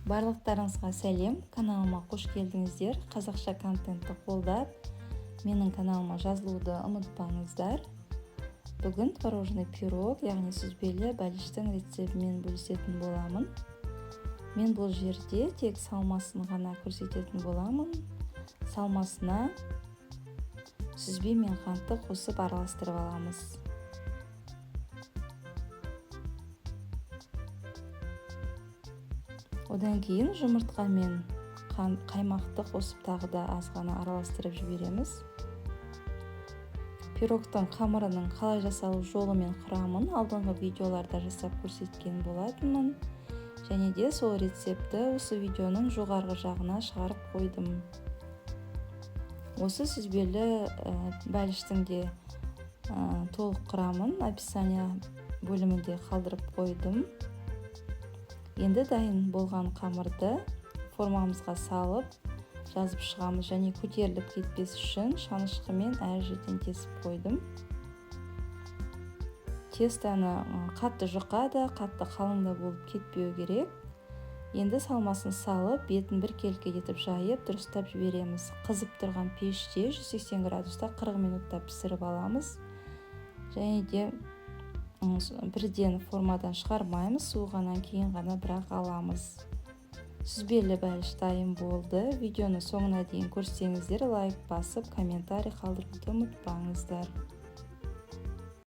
Барлықтарыңызға сәлем, каналыма қош келдіңіздер. Қазақша контентті қолдап, менің каналыма жазылуды ұмытпаңыздар. Бүгін творожный пирог, яғни сүзбелі бәліштің рецептімен бөлісетін боламын. Мен бұл жерде тек салмасын ғана көрсететін боламын. Салмасына сүзбе мен қантты қосып араластырып аламыз. Одан кейін жұмыртқа мен қаймақты қосып тағы да аз ғана араластырып жібереміз. Пирогтың қамырының қалай жасалу жолы мен құрамын алдыңғы видеоларда жасап көрсеткен болатынмын. Және де сол рецепті осы видеоның жоғарғы жағына шығарып қойдым. Осы сүзбелі бәліштің де толық құрамын описание бөлімінде қалдырып қойдым. Енді дайын болған қамырды формамызға салып жазып шығамыз, және көтеріліп кетпес үшін шанышқымен әр жерден кесіп қойдым. Тестаны қатты жұқа да, қатты қалың да болып кетпеу керек. Енді салмасын салып, бетін біркелкі етіп жайып, дұрыстап жібереміз. Қызып тұрған пеште 180 градуста 40 минутта пісіріп аламыз. Және де бірден формадан шығармаймыз, суығаннан кейін ғана бірақ аламыз. Сүзбелі бәліш дайын болды. Видеоны соңына дейін көрсеңіздер, лайк басып, комментарий қалдыруды ұмытпаңыздар.